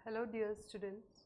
Hello dear students.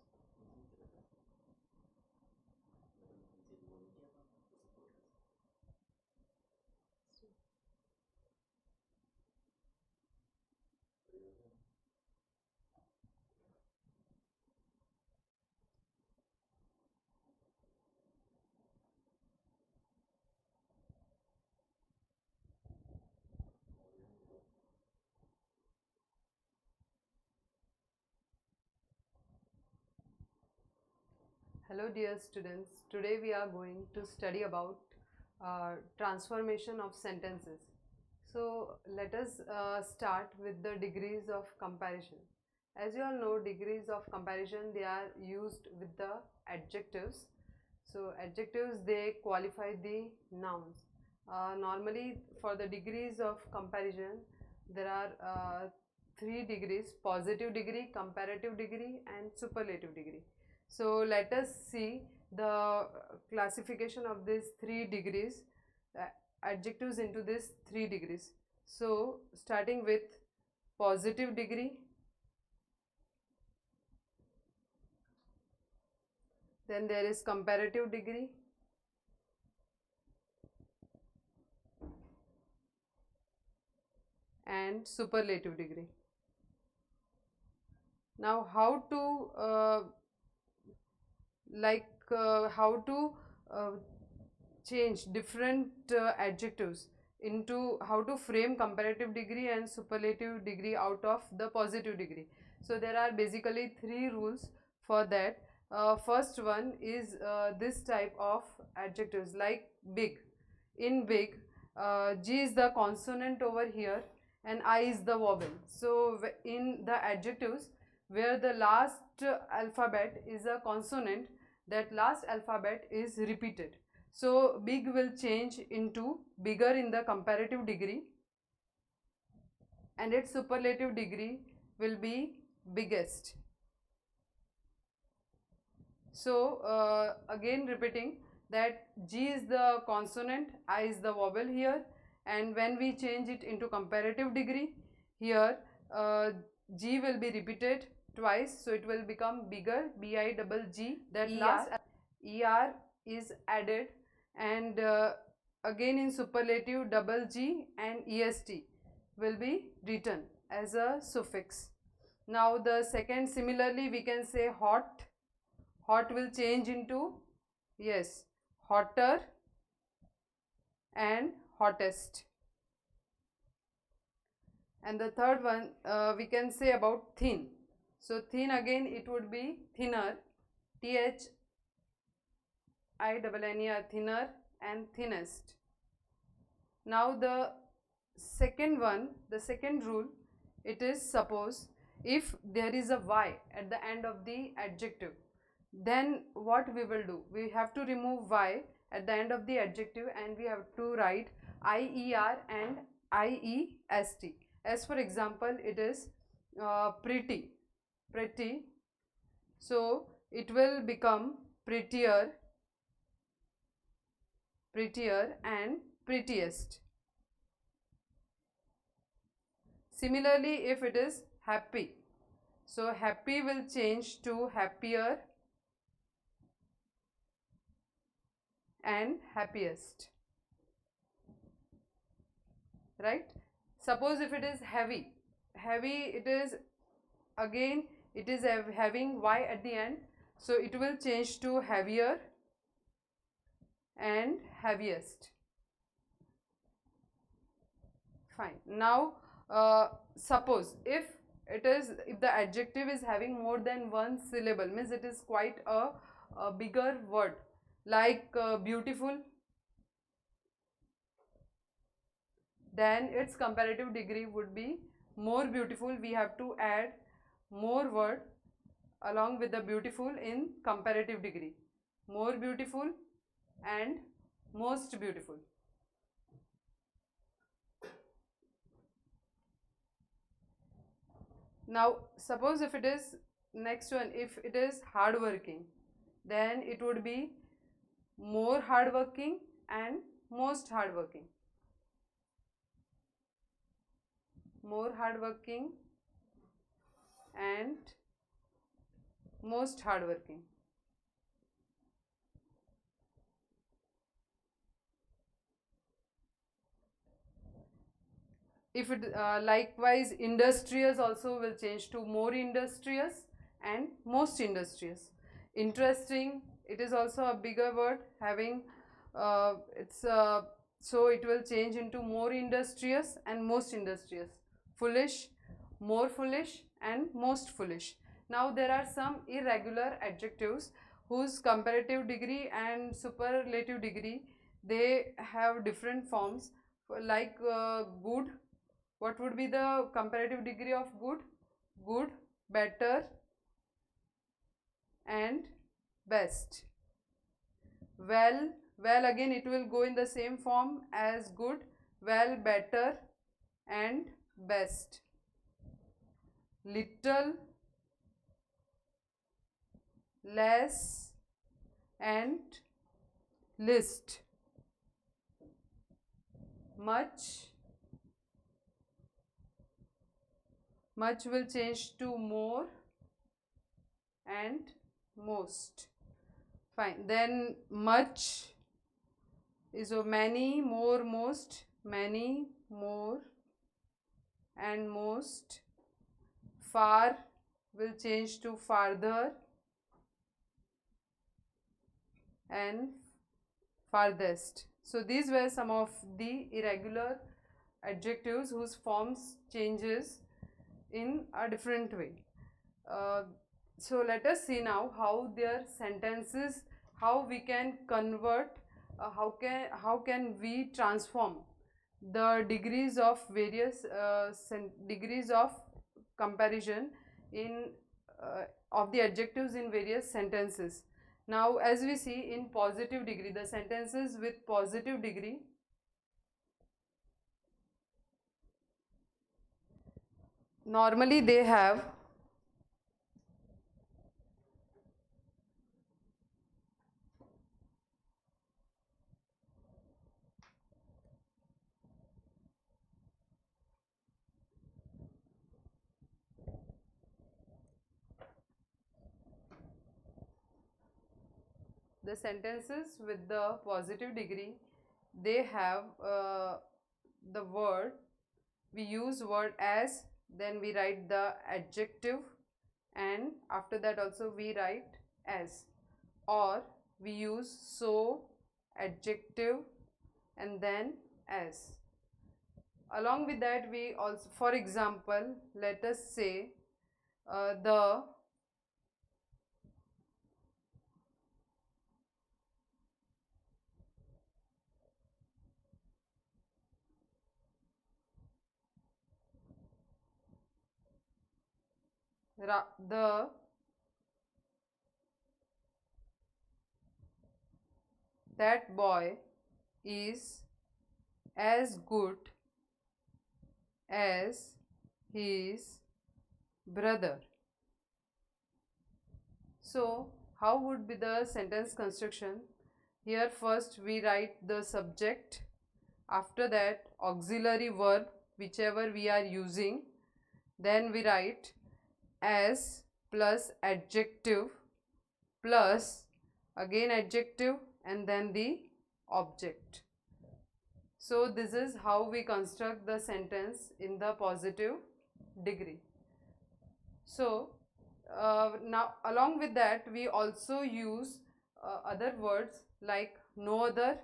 Hello dear students. Today we are going to study about transformation of sentences. So let us start with the degrees of comparison. As you all know, degrees of comparison, they are used with the adjectives. So adjectives, they qualify the nouns. Normally for the degrees of comparison, there are three degrees: positive degree, comparative degree and superlative degree. So let us see the classification of these three degrees, adjectives into these three degrees. So starting with positive degree, then there is comparative degree, and superlative degree. Now how to how to uh, change different adjectives into how to frame comparative degree and superlative degree out of the positive degree. So there are basically three rules for that. First one is this type of adjectives, like big. In big, G is the consonant over here and I is the vowel. So in the adjectives where the last alphabet is a consonant, that last alphabet is repeated. So big will change into bigger in the comparative degree, and its superlative degree will be biggest. So again repeating that G is the consonant, I is the vowel here, and when we change it into comparative degree, here G will be repeated twice, so it will become bigger, B-I-double-G. That last ER is added, and again in superlative double G and EST will be written as a suffix. Now the second, similarly we can say hot. Hot will change into, yes, hotter and hottest. And the third one we can say about thin. So thin, again it would be thinner, THINNER, thinner and thinnest. Now the second one, the second rule, it is suppose if there is a Y at the end of the adjective, then what we will do? We have to remove Y at the end of the adjective and we have to write IER and IEST. As for example, it is pretty, pretty. So it will become prettier, prettier and prettiest. Similarly, if it is happy, so happy will change to happier and happiest, right? Suppose if it is heavy, heavy, it is again, it is having Y at the end, so it will change to heavier and heaviest. Fine. Now suppose if the adjective is having more than one syllable, means it is quite a bigger word, like beautiful, then its comparative degree would be more beautiful. We have to add more word along with the beautiful in comparative degree, more beautiful and most beautiful. Now suppose if it is next one, if it is hardworking, then it would be more hardworking and most hardworking, more hardworking and most hardworking. If it likewise, industrious also will change to more industrious and most industrious. Interesting, it is also a bigger word having it's so it will change into more industrious and most industrious. Foolish, more foolish and most foolish. Now there are some irregular adjectives whose comparative degree and superlative degree, they have different forms, like good. What would be the comparative degree of good? Good, better and best. Well, well again it will go in the same form as good, well, better and best. Little, less and list. Much, much will change to more and most. Fine, then much is many, more, most, many, more and most. Far will change to farther and farthest. So these were some of the irregular adjectives whose forms changes in a different way. So let us see now how their sentences, how we can convert, how can we transform the degrees of various degrees of comparison in of the adjectives in various sentences. Now as we see in positive degree, the sentences with positive degree, normally they have the sentences with the positive degree, they have the word, we use word as, then we write the adjective, and after that also we write as, or we use so, adjective and then as. Along with that we also, for example, let us say the that boy is as good as his brother. So how would be the sentence construction? Here first we write the subject, after that auxiliary verb whichever we are using, then we write as plus adjective plus again adjective and then the object. So this is how we construct the sentence in the positive degree. So now along with that we also use other words like no other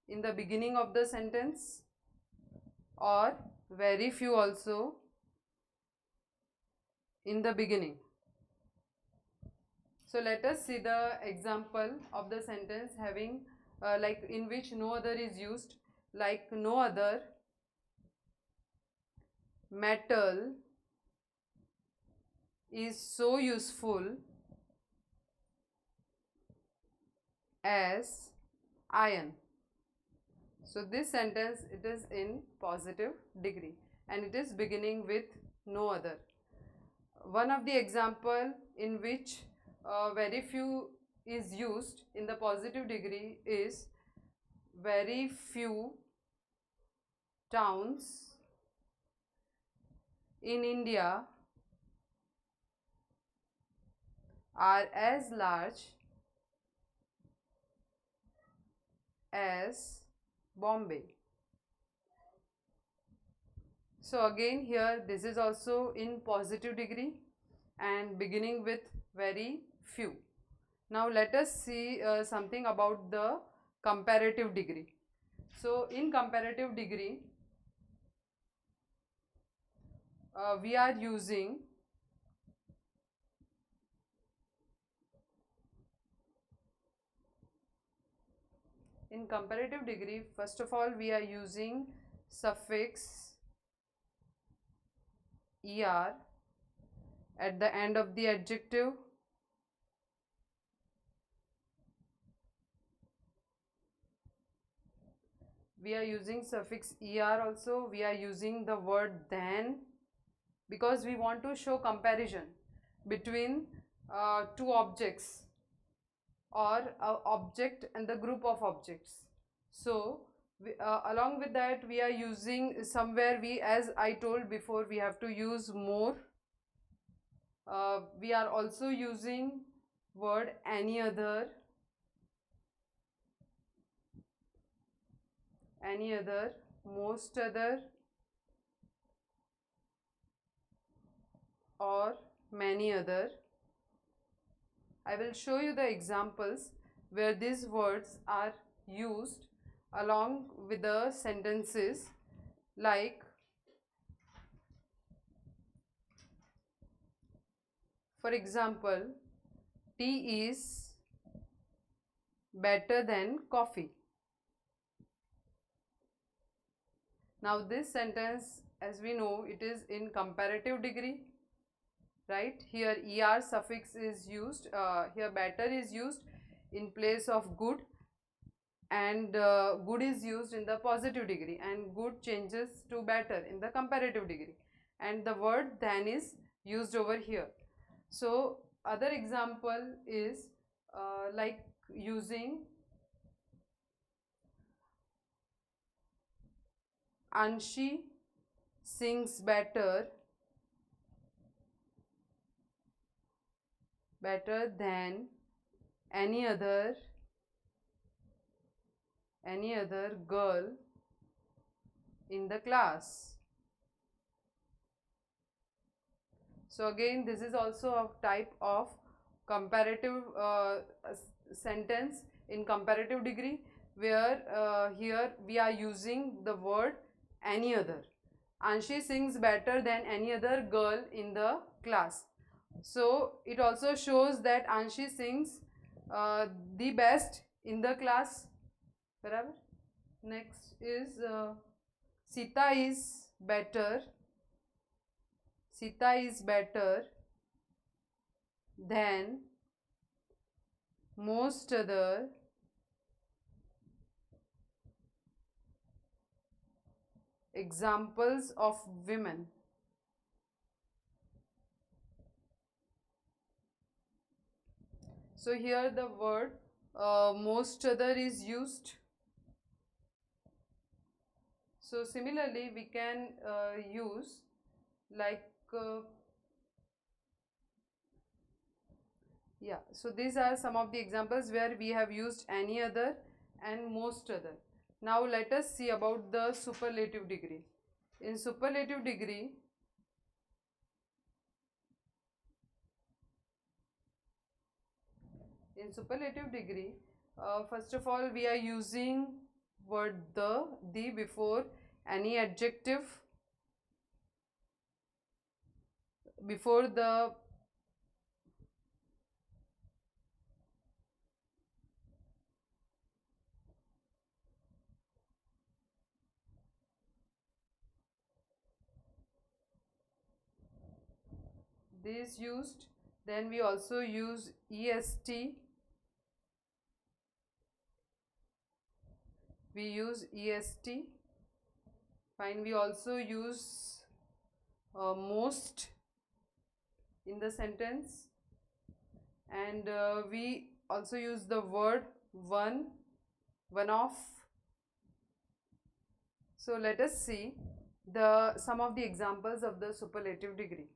in the beginning of the sentence, or very few also in the beginning. So let us see the example of the sentence having like in which no other is used, like no other metal is so useful as iron. So this sentence, it is in positive degree and it is beginning with no other. One of the example in which very few is used in the positive degree is very few towns in India are as large as Bombay. So again here this is also in positive degree and beginning with very few. Now let us see something about the comparative degree. So in comparative degree we are using in comparative degree, first of all we are using suffix er at the end of the adjective. We are using suffix er also. We are using the word than because we want to show comparison between two objects or a object and the group of objects. So along with that we are using somewhere as I told before, we have to use more. We are also using word any other, most other, or many other. I will show you the examples where these words are used along with the sentences, like for example, tea is better than coffee. Now this sentence, as we know, it is in comparative degree, right? Here er suffix is used, here better is used in place of good, and good is used in the positive degree, and good changes to better in the comparative degree, and the word than is used over here. So other example is like using Anshi sings better than any other girl in the class. So again this is also a type of comparative sentence in comparative degree, where here we are using the word any other. Anshi sings better than any other girl in the class. So it also shows that Anshi sings the best in the class. Barabar? Next is Sita is better than most other examples of women. So here the word most other is used. So similarly we can use like yeah, so these are some of the examples where we have used any other and most other. Now let us see about the superlative degree. In superlative degree, first of all we are using word the before any adjective, before the this used. Then we also use est, fine. We also use most in the sentence, and we also use the word one of. So let us see some of the examples of the superlative degree.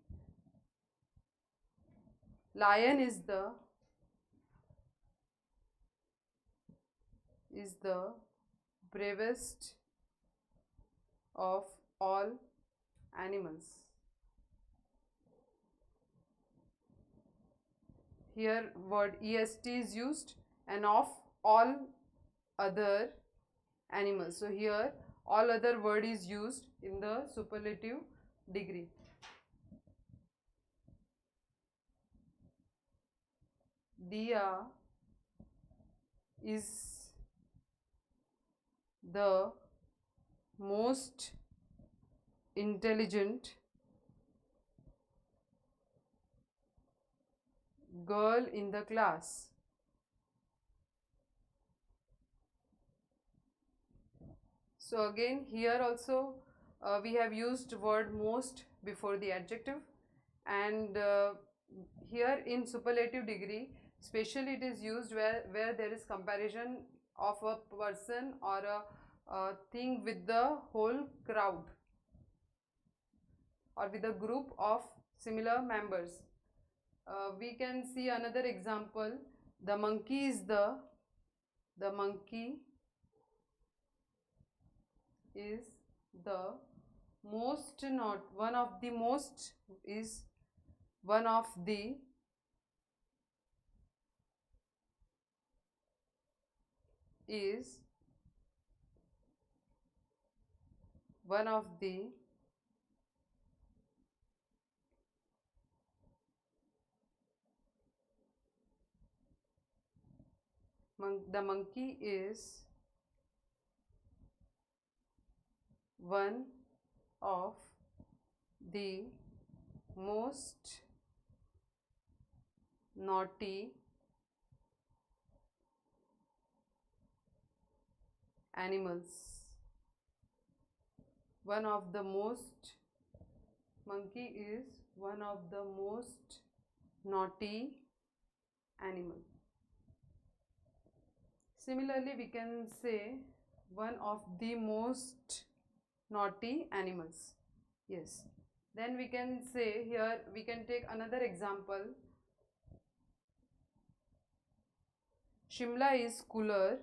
Lion is the bravest of all animals. Here word est is used, and of all other animals. So here all other word is used in the superlative degree. Dia is the most intelligent girl in the class. So again here also we have used word most before the adjective, and here in superlative degree specially it is used where there is comparison of a person or a thing with the whole crowd or with a group of similar members. We can see another example. The monkey is the most not one of the most is one of the is one of the the monkey is one of the most naughty animals. One of the most monkey is one of the most naughty animal. Similarly, we can say one of the most naughty animals. Yes. Then we can say here, we can take another example. Shimla is cooler.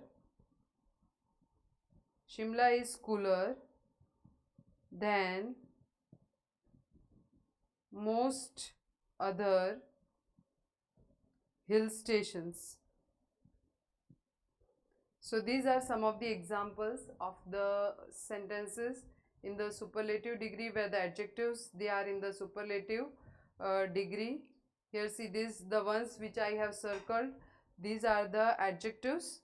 Shimla is cooler than most other hill stations. So these are some of the examples of the sentences in the superlative degree where the adjectives they are in the superlative degree. Here see this, the ones which I have circled, these are the adjectives.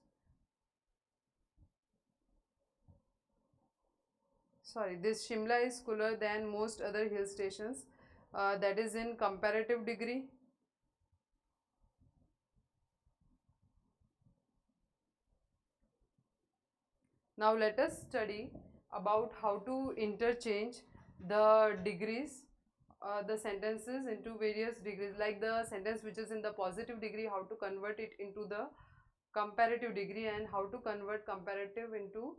Sorry, this Shimla is cooler than most other hill stations, that is in comparative degree. Now let us study about how to interchange the degrees, the sentences into various degrees, like the sentence which is in the positive degree, how to convert it into the comparative degree, and how to convert comparative into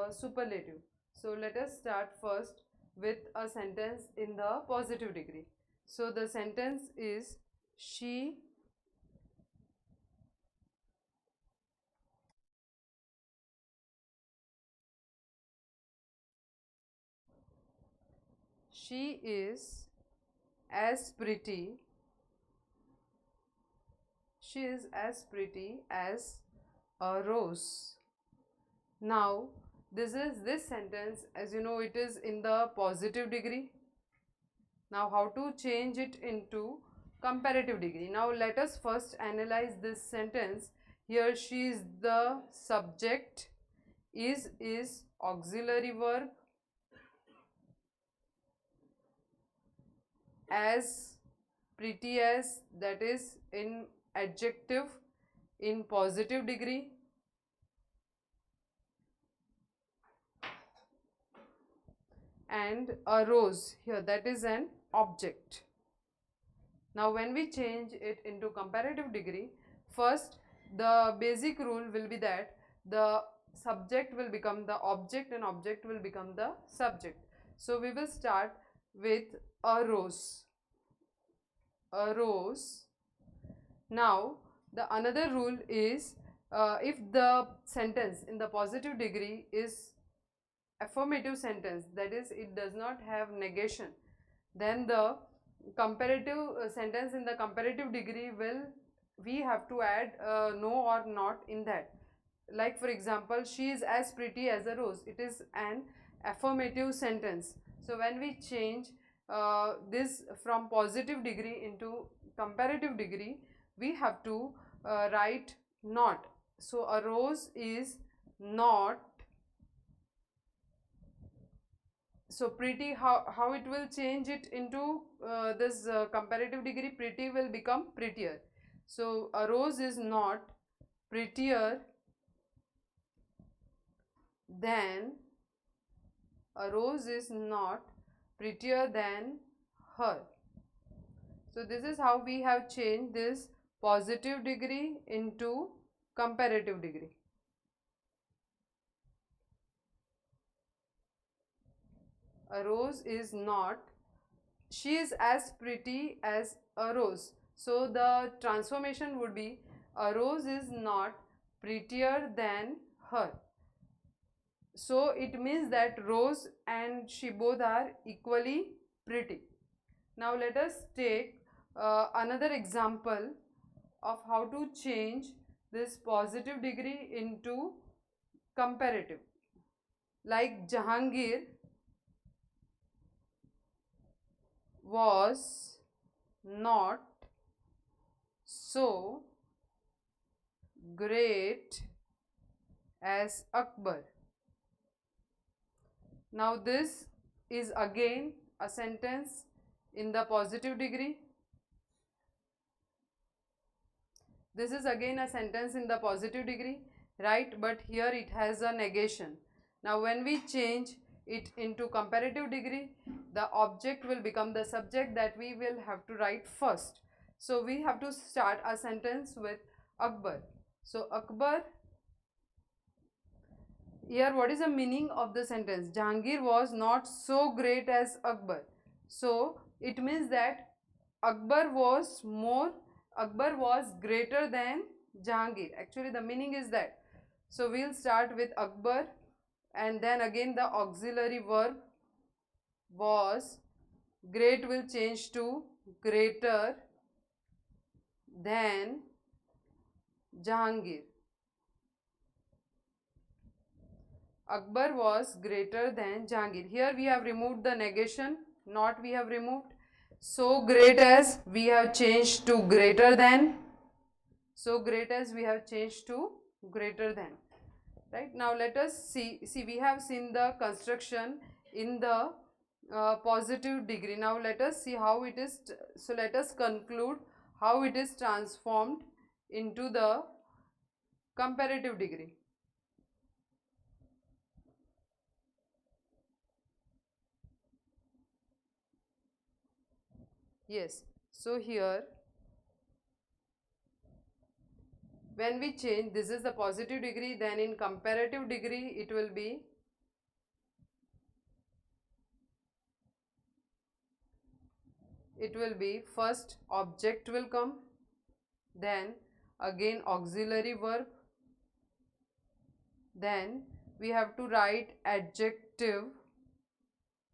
superlative. So let us start first with a sentence in the positive degree. So the sentence is she is as pretty as a rose. Now this sentence, as you know, it is in the positive degree. Now how to change it into comparative degree? Now let us first analyze this sentence. Here she is the subject, is auxiliary verb, as pretty as, that is in adjective in positive degree, and a rose here, that is an object. Now when we change it into comparative degree, first the basic rule will be that the subject will become the object and object will become the subject. So we will start with a rose. A rose Now the another rule is, if the sentence in the positive degree is affirmative sentence, that is it does not have negation, then the comparative sentence in the comparative degree will, we have to add no or not in that. Like for example, she is as pretty as a rose, it is an affirmative sentence. So when we change this from positive degree into comparative degree, we have to write not. So a rose is not so pretty. How it will change it into this comparative degree? Pretty will become prettier. So a rose is not prettier than, a rose is not prettier than her. So this is how we have changed this positive degree into comparative degree. A rose is not, she is as pretty as a rose. So the transformation would be, a rose is not prettier than her. So it means that rose and she both are equally pretty. Now let us take another example of how to change this positive degree into comparative. Like Jahangir was not so great as Akbar. Now this is again a sentence in the positive degree. This is again a sentence in the positive degree, right? But here it has a negation. Now when we change it into comparative degree, the object will become the subject that we will have to write first. So we have to start a sentence with Akbar. So Akbar, here what is the meaning of the sentence? Jahangir was not so great as Akbar. So it means that Akbar was greater than Jahangir. Actually the meaning is that. So we'll start with Akbar, and then again the auxiliary verb was, great will change to greater than Jahangir. Akbar was greater than Jahangir. Here we have removed the negation, not we have removed. So great as we have changed to greater than. So great as we have changed to greater than. Right, now let us see we have seen the construction in the positive degree. Now let us see how it is, so let us conclude how it is transformed into the comparative degree. Yes, so here when we change, this is the positive degree, then in comparative degree it will be first object will come, then again auxiliary verb, then we have to write adjective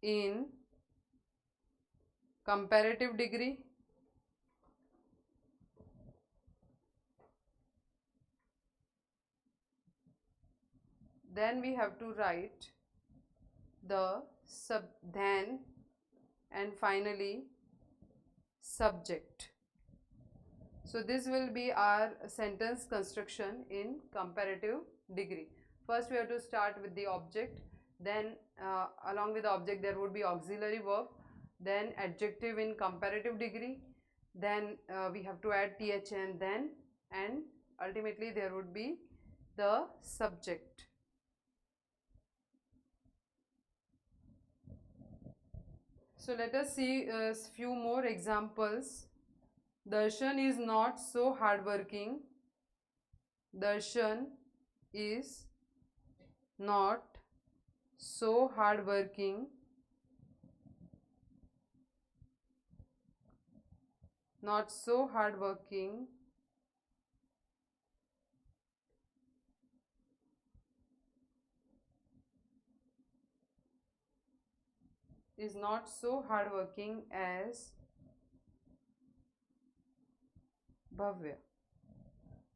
in comparative degree, then we have to write the then and finally subject. So this will be our sentence construction in comparative degree. First we have to start with the object, then along with the object there would be auxiliary verb, then adjective in comparative degree, then we have to add thn, then, and ultimately there would be the subject. So let us see a few more examples. Darshan is not so hardworking. Darshan is not so hardworking. Not so hardworking is not so hardworking as Bhavya.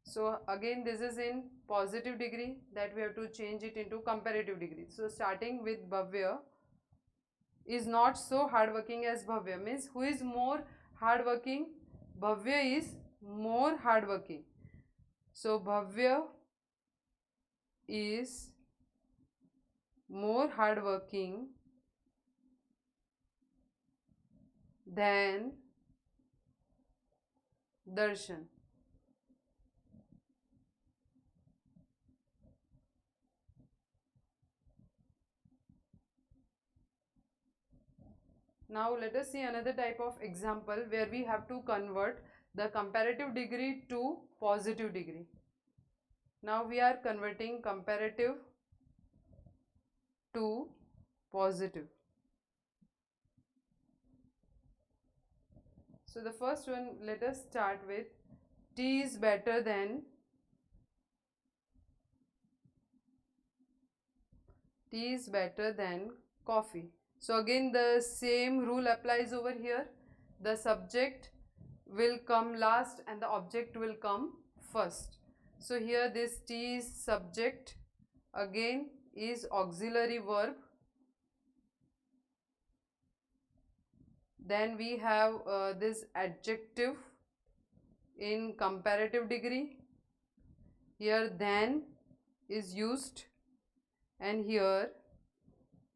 So again this is in positive degree, that we have to change it into comparative degree. So starting with Bhavya is not so hardworking as Bhavya means who is more hardworking? Bhavya is more hardworking. So Bhavya is more hardworking than Darshan. Now let us see another type of example where we have to convert the comparative degree to positive degree. Now we are converting comparative to positive. So the first one, let us start with tea is better than coffee. So again the same rule applies over here. The subject will come last and the object will come first. So here this tea is subject, again is auxiliary verb. Then we have this adjective in comparative degree. Here than is used and here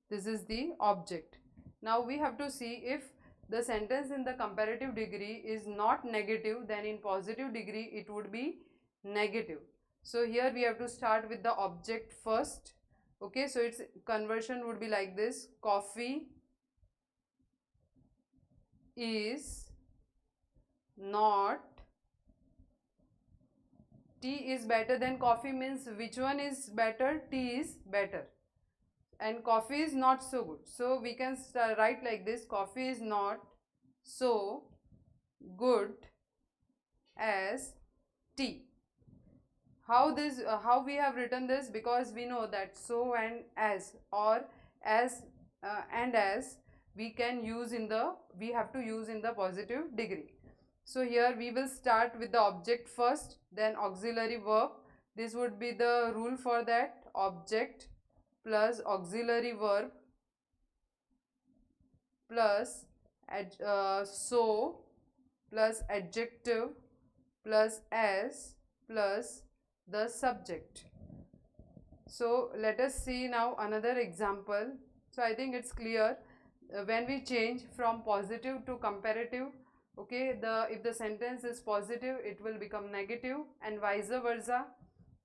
this is the object. Now we have to see if the sentence in the comparative degree is not negative, then in positive degree it would be negative. So here we have to start with the object first. Okay, so its conversion would be like this: coffee is not, tea is better than coffee means which one is better? Tea is better and coffee is not so good. So we can write like this: coffee is not so good as tea. How we have written this? Because we know that so and as, or as and as we have to use in the positive degree. So here we will start with the object first, then auxiliary verb. This would be the rule for that: object plus auxiliary verb plus so plus adjective plus as plus the subject. So let us see now another example. So I think it's clear. When we change from positive to comparative, okay, if the sentence is positive it will become negative and vice versa.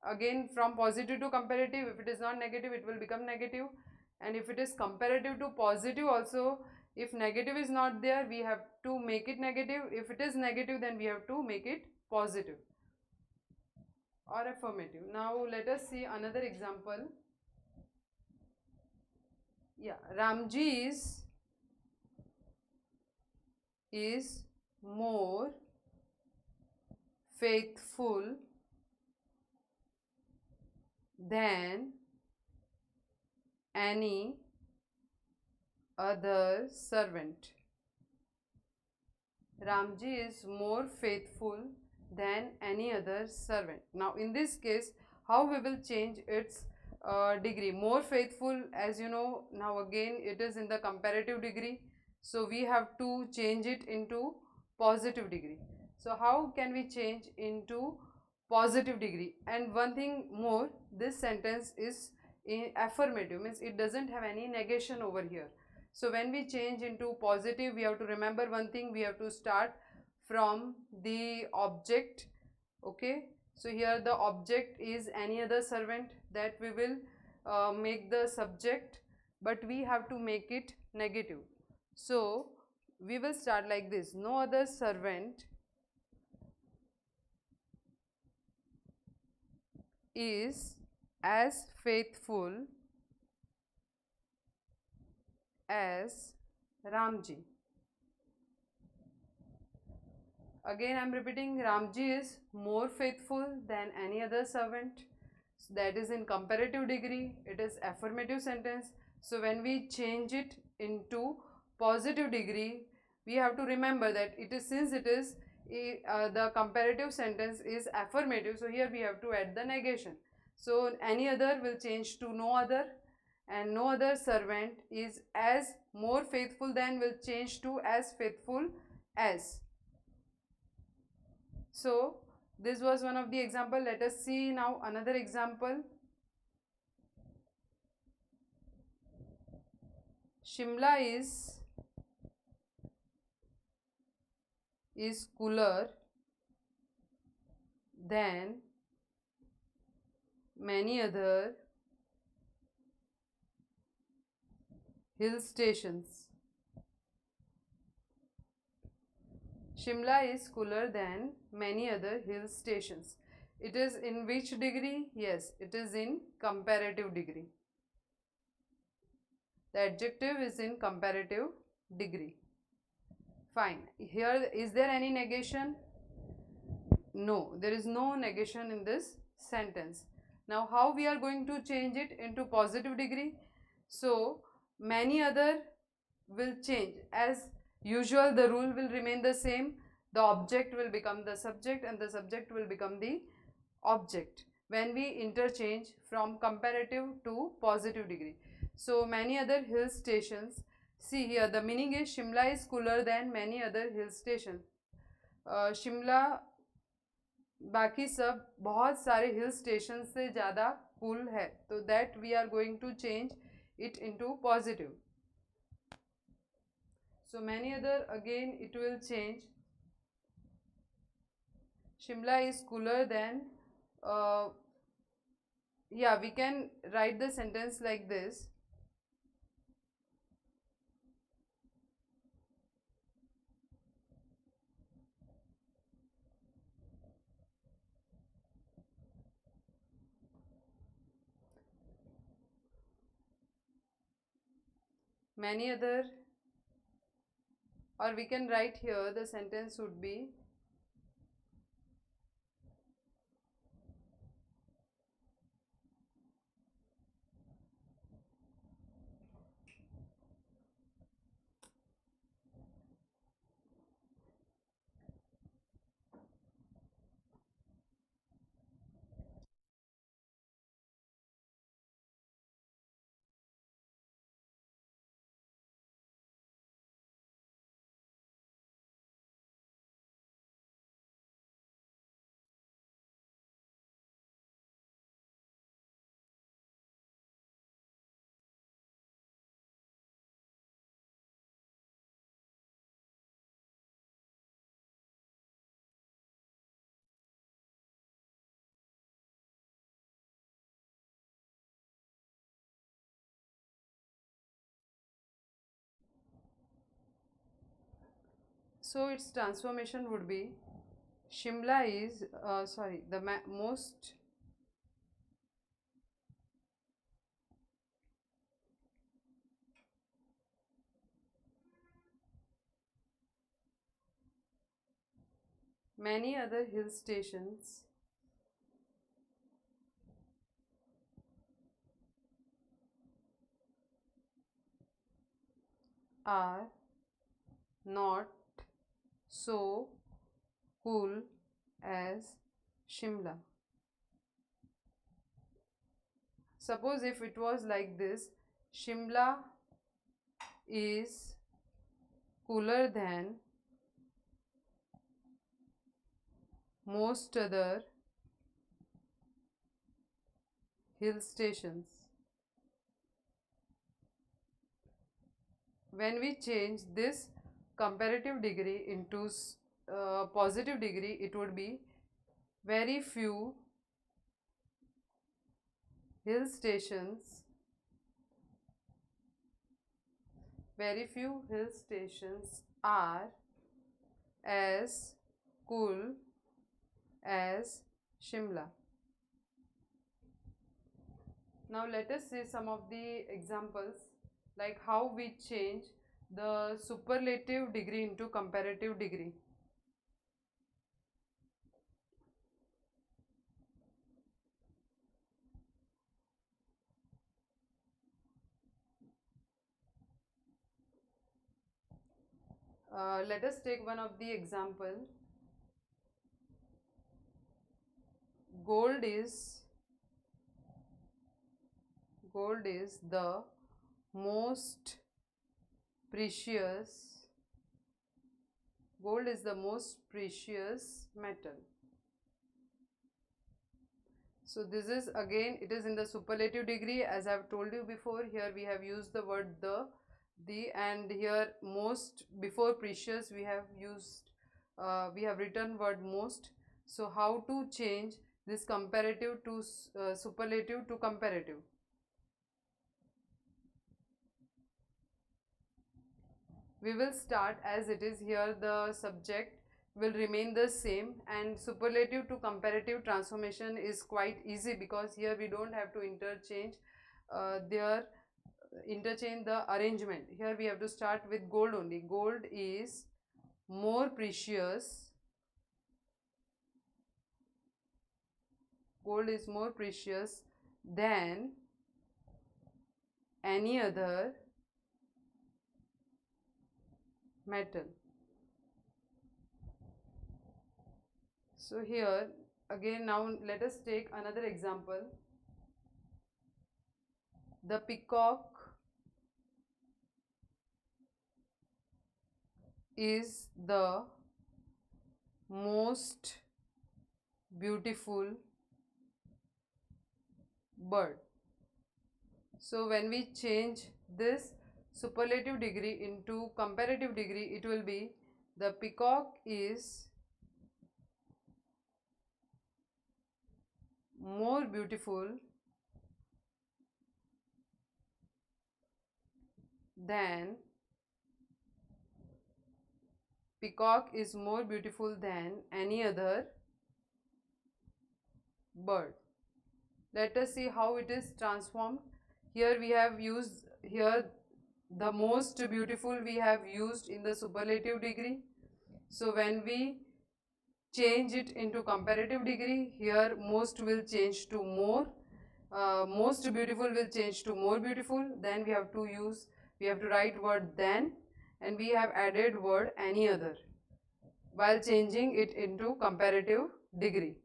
Again from positive to comparative, if it is not negative it will become negative, and if it is comparative to positive also, if negative is not there we have to make it negative, if it is negative then we have to make it positive or affirmative. Now let us see another example. Yeah, Ramji is more faithful than any other servant. Ramji is more faithful than any other servant. Now in this case, how we will change its degree? More faithful, as you know, now again it is in the comparative degree, so we have to change it into positive degree. So how can we change into positive degree? And one thing more, this sentence is in affirmative, means it doesn't have any negation over here. So when we change into positive, we have to remember one thing: we have to start from the object. Okay, so here the object is any other servant, that we will make the subject, but we have to make it negative. So we will start like this: no other servant is as faithful as Ramji. Again I am repeating, Ramji is more faithful than any other servant. So that is in comparative degree, it is affirmative sentence. So when we change it into positive degree, we have to remember that it is, since it is the comparative sentence is affirmative, so here we have to add the negation. So any other will change to no other, and no other servant is as more faithful than will change to as faithful as. So this was one of the example. Let us see now another example. Shimla is cooler than many other hill stations. Shimla is cooler than many other hill stations. It is in which degree? Yes, it is in comparative degree. The adjective is in comparative degree. Fine. Here, is there any negation? No, there is no negation in this sentence. Now, how we are going to change it into positive degree? So, many other will change. As usual, the rule will remain the same. The object will become the subject and the subject will become the object when we interchange from comparative to positive degree. So many other hill stations, see here the meaning is Shimla is cooler than many other hill stations. Shimla बाकी सब बहुत सारे hill station से ज़्यादा cool है, तो that we are going to change it into positive. So many other, again it will change. Shimla is cooler than, yeah, we can write the sentence like this. Many other, or we can write here the sentence would be so its transformation would be Shimla is the most many other hill stations are not so cool as Shimla. Suppose if it was like this, Shimla is cooler than most other hill stations. When we change this comparative degree into positive degree, it would be very few hill stations, are as cool as Shimla. Now let us see some of the examples, like how we change the superlative degree into comparative degree. Let us take one of the example. Gold is the most precious metal. So this is again, it is in the superlative degree, as I have told you before. Here we have used the word the, and here most, before precious we have used, we have written word most. So how to change this comparative to superlative to comparative? We will start as it is. Here the subject will remain the same, and superlative to comparative transformation is quite easy, because here we don't have to interchange the arrangement. Here we have to start with gold only. Gold is more precious than any other metal. So here again, now let us take another example. The peacock is the most beautiful bird. So when we change this superlative degree into comparative degree, it will be the peacock is more beautiful than any other bird. Let us see how it is transformed. Here we have used, here the most beautiful we have used in the superlative degree. So when we change it into comparative degree, here most will change to more, most beautiful will change to more beautiful. Then we have to write word than, and we have added word any other while changing it into comparative degree.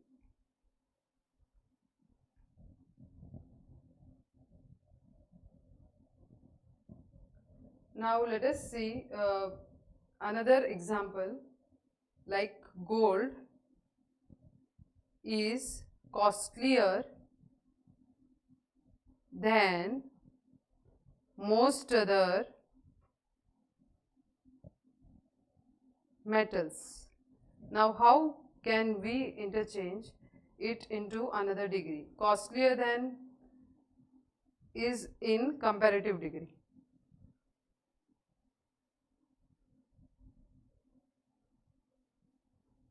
Now let us see another example, like gold is costlier than most other metals. Now how can we interchange it into another degree? Costlier than is in comparative degree.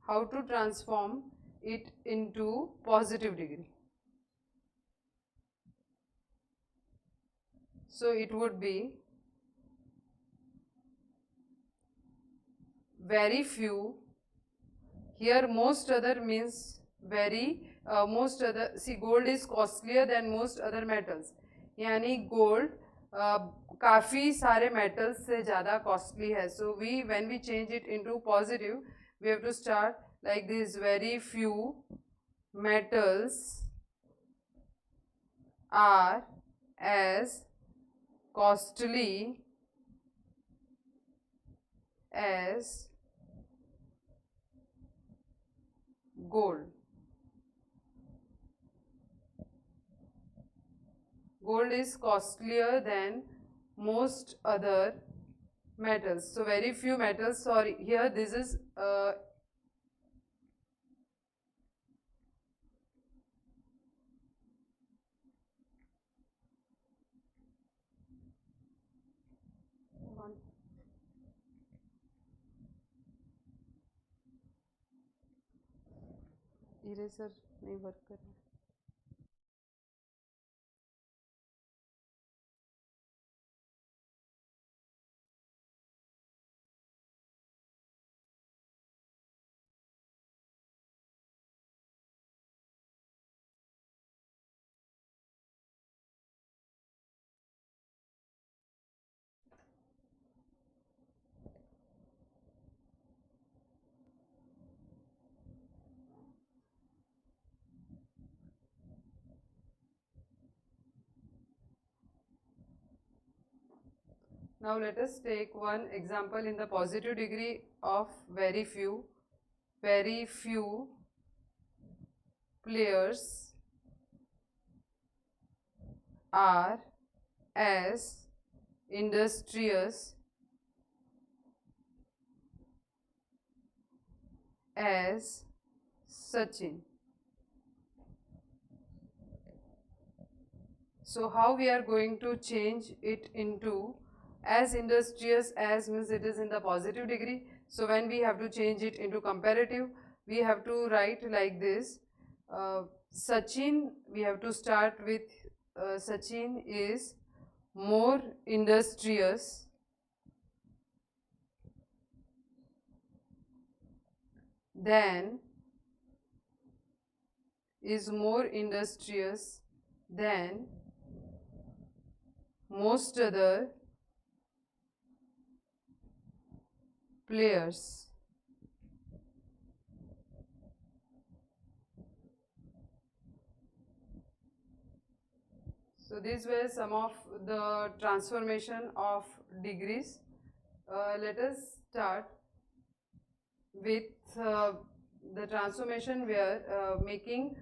How to transform it into positive degree? So it would be very few. Here most other means most other. See, gold is costlier than most other metals. यानी gold काफ़ी सारे metals से ज़्यादा costly है. So when we change it into positive, we have to start like this: very few metals are as costly as gold. Gold is costlier than most other metals. So very few metals, sorry, here this is eraser नहीं work कर रहा. Now let us take one example in the positive degree of very few. Very few players are as industrious as Sachin. So how we are going to change it into as industrious as means it is in the positive degree. So when we have to change it into comparative, we have to write like this. Sachin, we have to start with Sachin is more industrious than most other players. So these were some of the transformation of degrees. Let us start with the transformation where making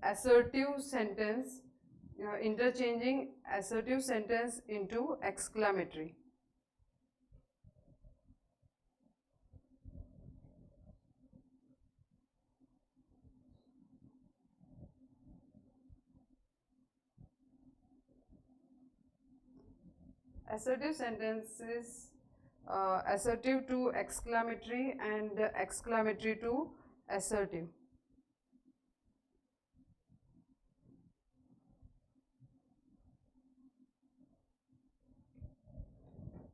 assertive sentence, interchanging assertive sentence into exclamatory. Assertive sentences, assertive to exclamatory and exclamatory to assertive.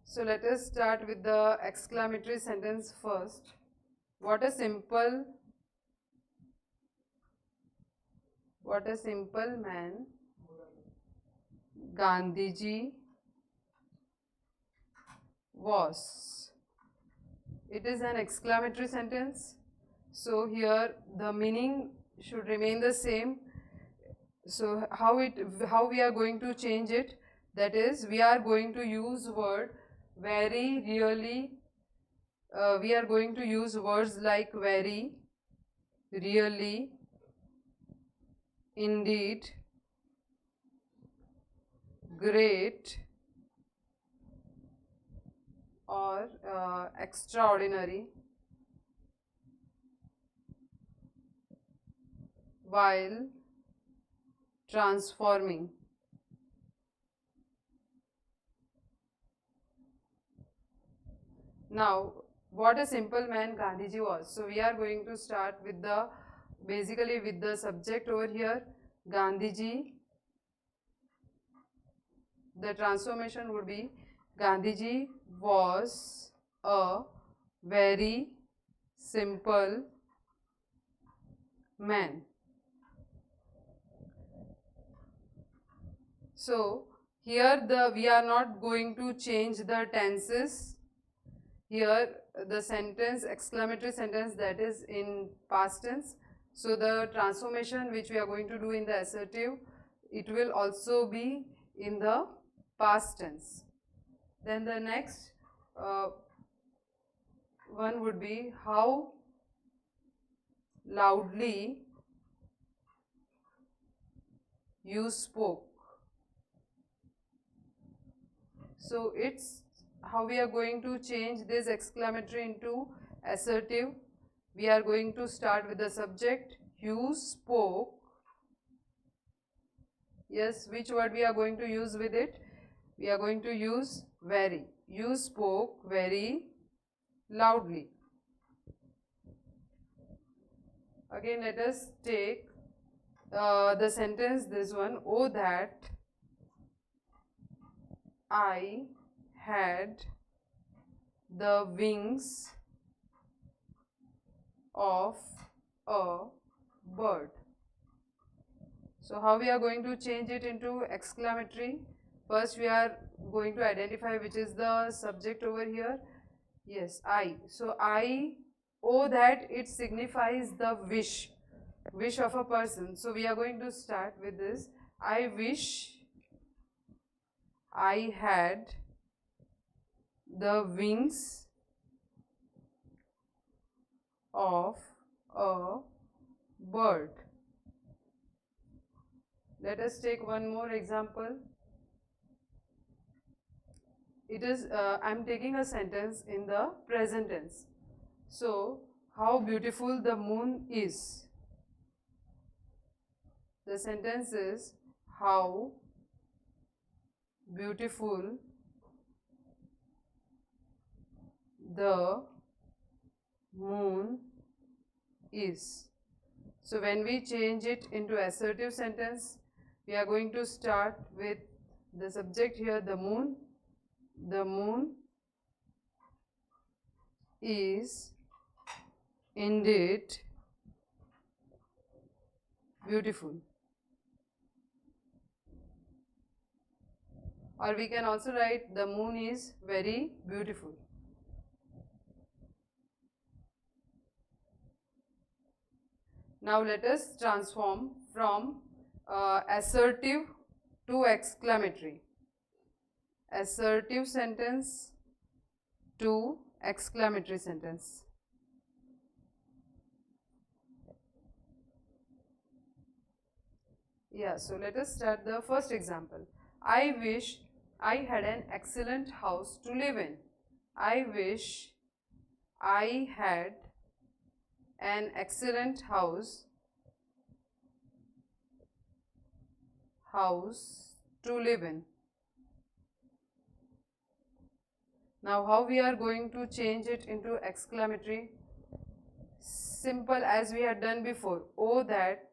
So let us start with the exclamatory sentence first. What a simple man Gandhiji was. It is an exclamatory sentence. So here the meaning should remain the same. So how we are going to change it? That is, we are going to use word very, really. We are going to use words like very, really, indeed, great, or extraordinary while transforming. Now, what a simple man Gandhiji was. So we are going to start with the, basically with the subject over here, Gandhiji. The transformation would be Gandhiji was a very simple man. So here we are not going to change the tenses. Here the sentence, exclamatory sentence, that is in past tense. So the transformation which we are going to do in the assertive, it will also be in the past tense. Then the next one would be how loudly you spoke. So it's how we are going to change this exclamatory into assertive. We are going to start with the subject, you spoke. Yes, which word we are going to use with it? We are going to use very. You spoke very loudly. Again, let us take the sentence, this one, oh that I had the wings of a bird. So how we are going to change it into exclamatory? First we are going to identify which is the subject over here. Yes, I. So I, oh that, it signifies the wish of a person. So we are going to start with this. I wish I had the wings of a bird. Let us take one more example. It is, I'm taking a sentence in the present tense. So, how beautiful the moon is. The sentence is, how beautiful the moon is. So when we change it into assertive sentence, we are going to start with the subject here, the moon. The moon is indeed beautiful. Or we can also write, the moon is very beautiful. Now let us transform from assertive to exclamatory. Assertive sentence to exclamatory sentence. Yeah, so let us start the first example. I wish I had an excellent house to live in. I wish I had an excellent house to live in. Now how we are going to change it into exclamatory? Simple as we had done before. Oh that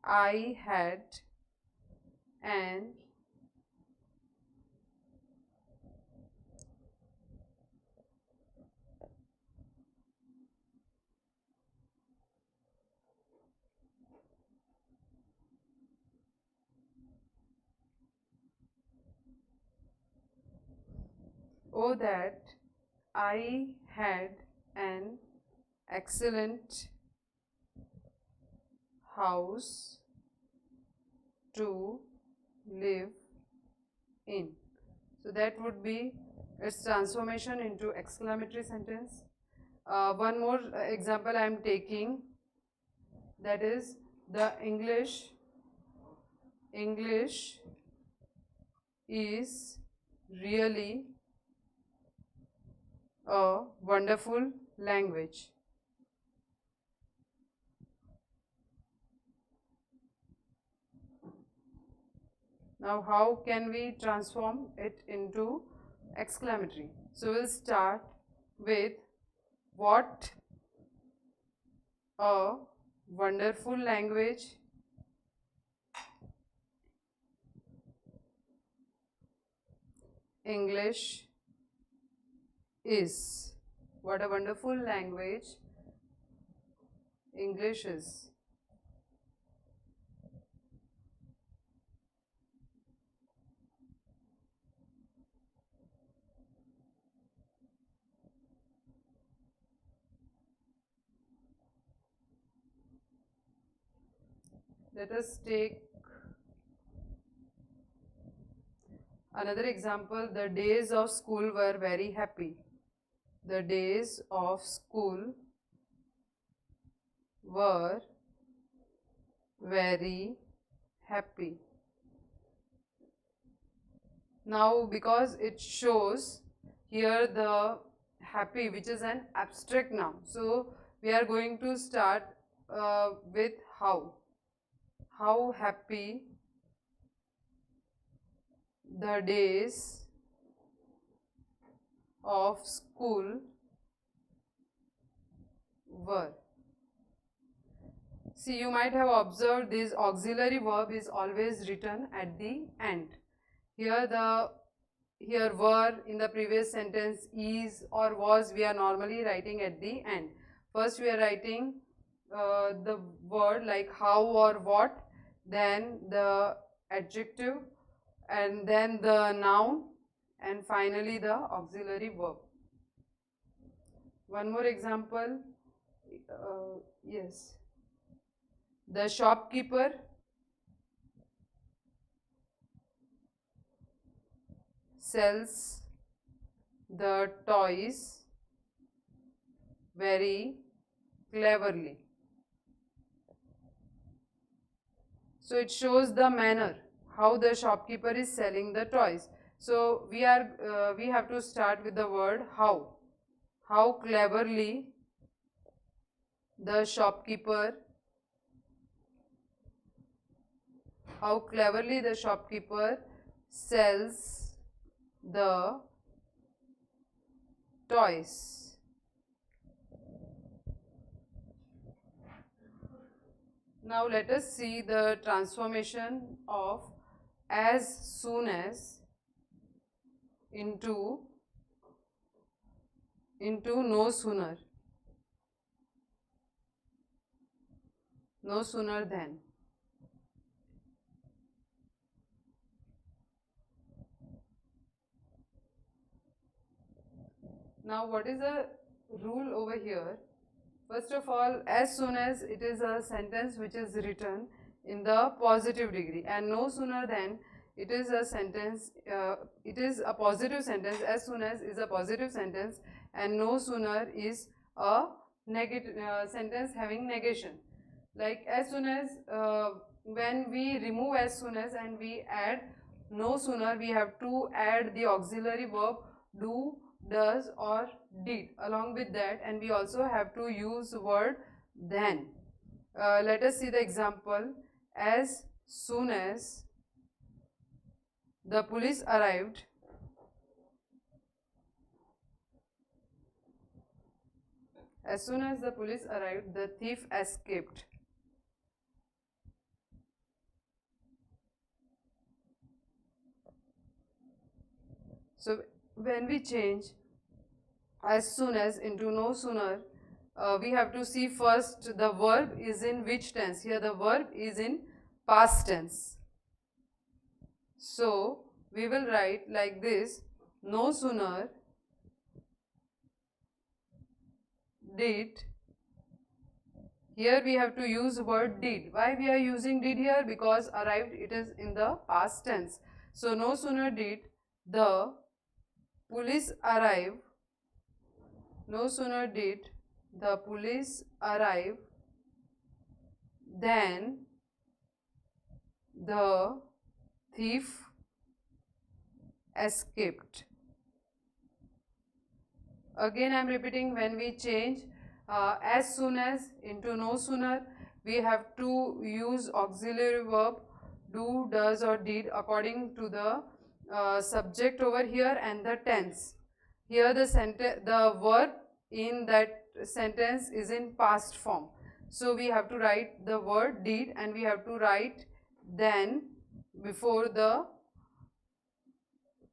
I had an oh that I had an excellent house to live in. So that would be its transformation into exclamatory sentence. One more example I am taking, that is, the English is really a wonderful language. Now how can we transform it into exclamatory? So we'll start with, what a wonderful language English is. What a wonderful language English is. Let us take another example. The days of school were very happy. The days of school were very happy. Now because it shows here the happy, which is an abstract noun, so we are going to start with how. How happy the days of school were. See, you might have observed this auxiliary verb is always written at the end. Here were in the previous sentence, is or was, we are normally writing at the end. First we are writing the word like how or what, then the adjective, and then the noun, and finally the auxiliary verb. One more example. Yes. The shopkeeper sells the toys very cleverly. So it shows the manner how the shopkeeper is selling the toys. So we have to start with the word how. How cleverly the shopkeeper sells the toys. Now let us see the transformation of as soon as into no sooner. No sooner than. Now what is the rule over here? First of all, as soon as, it is a sentence which is written in the positive degree, and no sooner than, it is a sentence, it is a positive sentence. As soon as is a positive sentence, and no sooner is a negative sentence having negation. Like as soon as, when we remove as soon as and we add no sooner, we have to add the auxiliary verb do, does or did along with that, and we also have to use word then. Let us see the example. As soon as the police arrived, the thief escaped. So when we change as soon as into no sooner, we have to see first the verb is in which tense. Here the verb is in past tense. So we will write like this: no sooner did. Here we have to use word did. Why we are using did here? Because arrived, it is in the past tense. So no sooner did the police arrive, no sooner did the police arrive than the thief escaped. Again I am repeating, when we change as soon as into no sooner, we have to use auxiliary verb do, does or did according to the subject over here and the tense. Here the verb in that sentence is in past form. So we have to write the word did, and we have to write then before the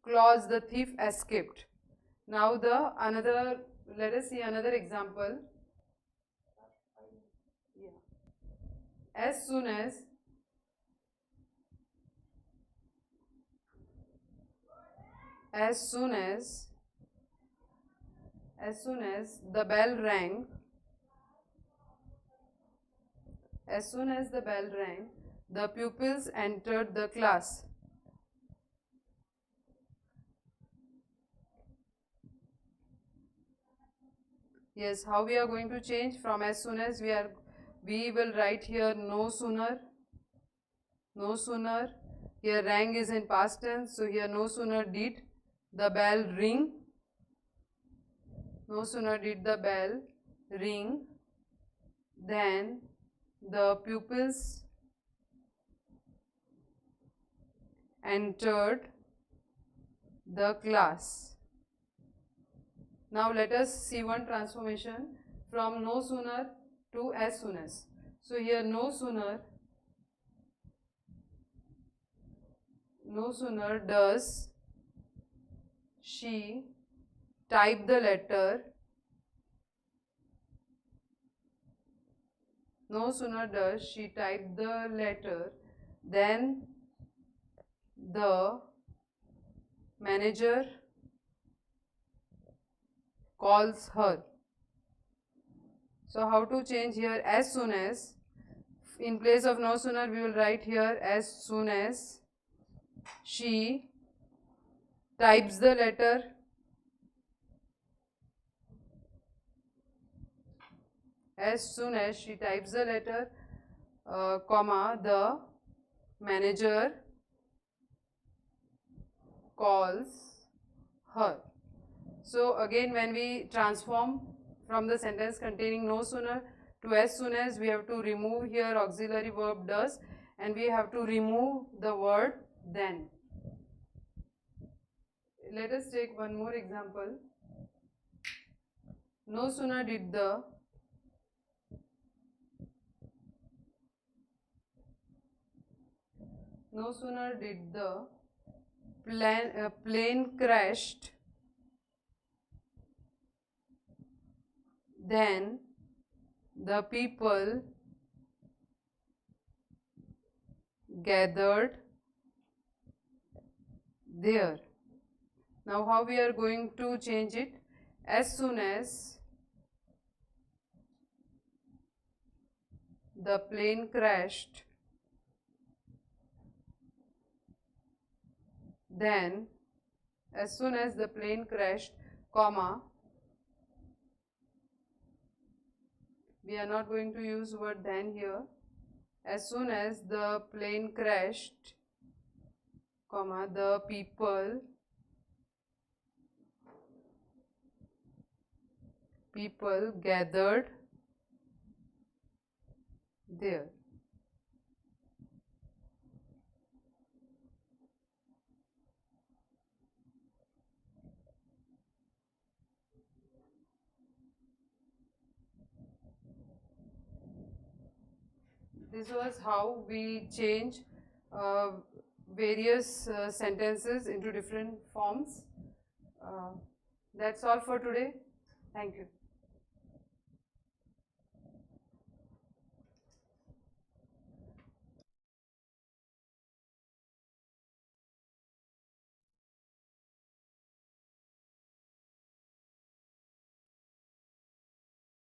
clause the thief escaped. Now let us see another example. As soon as the bell rang, the pupils entered the class. Yes, how we are going to change from as soon as? We will write here no sooner. Here rang is in past tense, so here no sooner did the bell ring. No sooner did the bell ring than the pupils entered the class. Now let us see one transformation from no sooner to as soon as. So here no sooner does she type the letter, no sooner does she type the letter than the manager calls her. So how to change here? As soon as, in place of no sooner we will write here as soon as she types the letter, as soon as she types the letter, comma, the manager calls her. So again, when we transform from the sentence containing no sooner to as soon as, we have to remove here auxiliary verb does, and we have to remove the word then. Let us take one more example. No sooner did the plane crashed then the people gathered there. Now how we are going to change it? As soon as the plane crashed, then as soon as the plane crashed, comma, we are not going to use word then here. As soon as the plane crashed, comma, the people gathered there. This was how we change various sentences into different forms. That's all for today. Thank you.